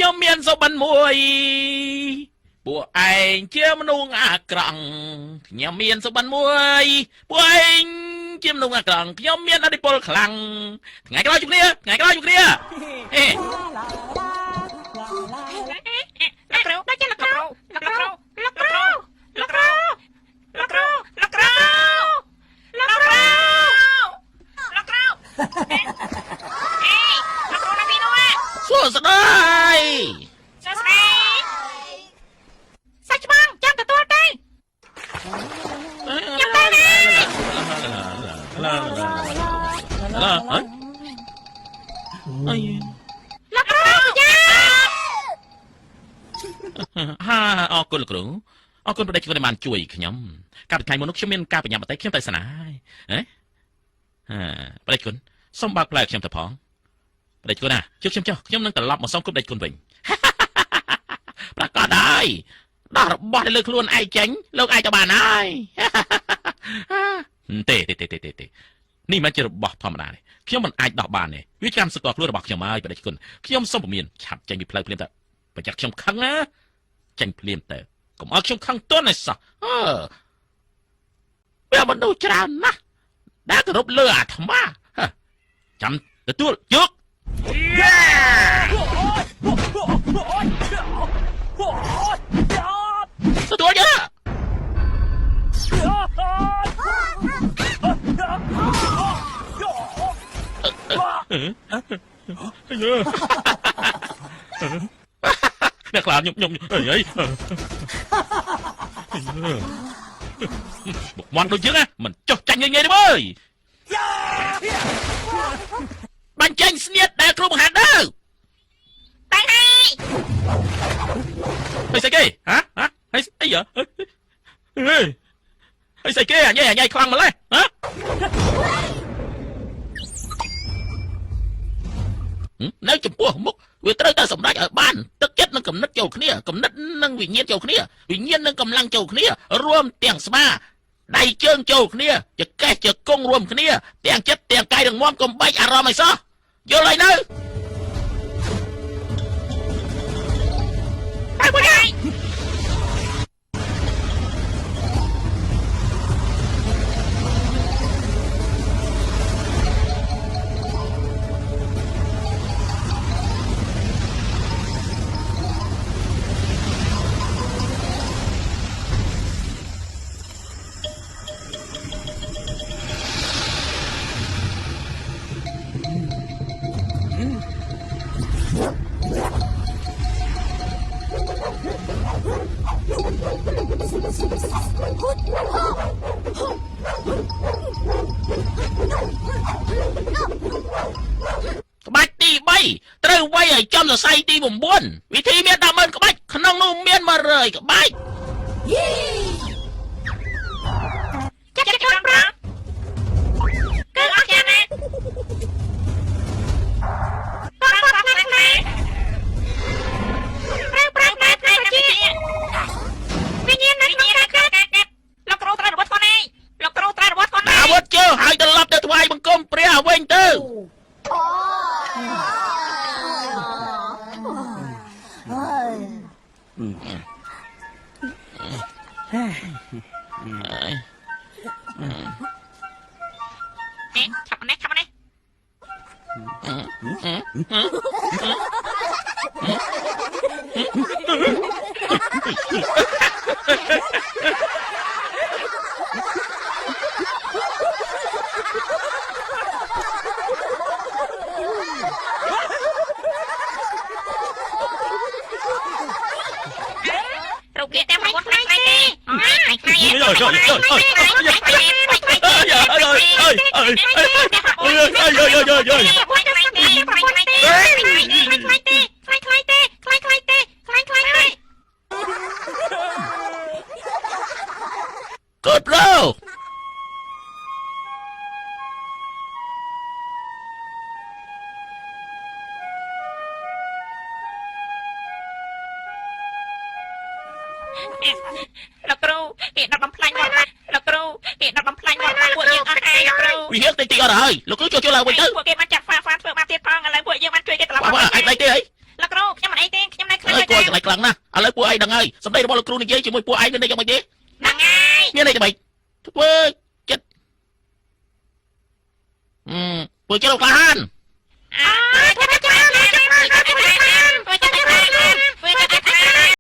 ខ្ញុំមានសុបិនមួយពួកឯងជាមនុស្សអាក្រក់ខ្ញុំមានសុបិនមួយពួកឯងជាមនុស្សអាក្រក់ខ្ញុំមានអធិពលខ្លាំងថ្ងៃក្រោយជួបគ្នាថ្ងៃក្រោយជួបគ្នាហេលោកគ្រូដូចជាលោកគ្រូលោកគ្រូលោកគ្រូលោកគ្រូលោកគ្រូលោកគ្រូលោកគ្រូលោកគ្រូលោកគ្រូអេលោកគ្រូណាពីនោះសួស្ដីសួស្ដីសាច់ច្បងចាំទទួលទេចាំទៅណាអីលោកគ្រូយ៉ាហាអរគុណលោកគ្រូអរគុណប្រដេជគុណដែលបានជួយខ្ញុំកាលពីថ្ងៃមុននោះខ្ញុំមានការប្រញាប់បន្តិចខ្ញុំទៅសាលាហើយហ៎ប្រដេជគុណសូមបើកផ្លែខ្ញុំទៅផងប្រដេជគុណណាជឿខ្ញុំចុះខ្ញុំនឹងត្រឡប់មកសងគុំប្រដេជគុណវិញប្រកាសហើយដោះរបស់ទៅលើខ្លួនឯងចេញលោកឯងទៅបានហើយទេនេះមិនជារបស់ធម្មតាទេខ្ញុំមិនអាចដោះបានទេវាចាំសកលខ្លួនរបស់ខ្ញុំហើយប្រដេជគុណខ្ញុំសូមពមៀនឆាប់ចេញពីផ្លូវភ្លាមទៅប្រយ័ត្នខ្ញុំខឹងណាចេញភ្លាមទៅកុំឲ្យខ្ញុំខឹងទន់ឯសោះវាមនុស្សច្រើនណាស់ដែលគោរពលើអាត្មាចាំទទួលយកទទួលយកអ្នកខ្លាចខ្ញុំអីបុកមន់ដូចយើងមិនចុះចាញ់ងាយៗទេអើយបាញ់ចាញ់ស្នៀតដែលគ្រូបង្ហាត់ទៅតែហើយហើយស្អីគេហើយអីហើយស្អីគេអញខ្លាំងម្ល៉េះនៅចំពោះមុខវាត្រូវតែសម្រេចឲ្យបានទឹកចិត្តនិងគំនិតចូលគ្នាគំនិតនិងវិញ្ញាណចូលគ្នាវិញ្ញាណនិងកម្លាំងចូលគ្នារួមទាំងស្មាដៃជើងចូលគ្នាចកេះចកងរួមគ្នាទាំងចិត្តទាំងកាយរឹងមាំកុំបែកអារម្មណ៍ឲ្យសោះយល់ហើយនៅហើយមួយហើយក្បាច់ទី3ត្រូវវាយឲ្យចំសរសៃទី9វិធីមាន 100000 ក្បាច់ក្នុងនោះមាន100ក្បាច់ចាប់ប្រាំគឺអស់យ៉ាងណាជាវិញ្ញាណណាស់លោកគ្រូត្រូវរបស់ខ្លួនឯងលោកគ្រូត្រូវរបស់ខ្លួនឯងអាវុធជើហើយត្រឡប់ទៅថ្វាយបង្គំព្រះវិញទៅឆាប់នេះរូបគេតែមិនខ្លាចទេGood bro លោកគ្រូគេដាក់បំផ្លាញមកលោកគ្រូគេដាក់បំផ្លាញមកពួកយើងអស់ហើយលោកគ្រូវាហៀងតិចអត់ហើយលោកគ្រូចូលឡើងវិញទៅពួកគេបានចាក់ហ្វាធ្វើបាបទៀតផងឥឡូវពួកយើងបានជួយគេត្រឡប់អីអីទេអីលោកគ្រូខ្ញុំមិនអីទេខ្ញុំ ខ្លាំងណាស់ឥឡូវពួកឯងដឹងហើយសម្ដីរបស់លោកគ្រូនិយាយជាមួយពួកឯងមានន័យយ៉ាងម៉េចទេ ហ្នឹងហើយ មានន័យយ៉ាងម៉េចធ្វើចិត្តធ្វើចិត្តក្លាហាន អើធ្វើ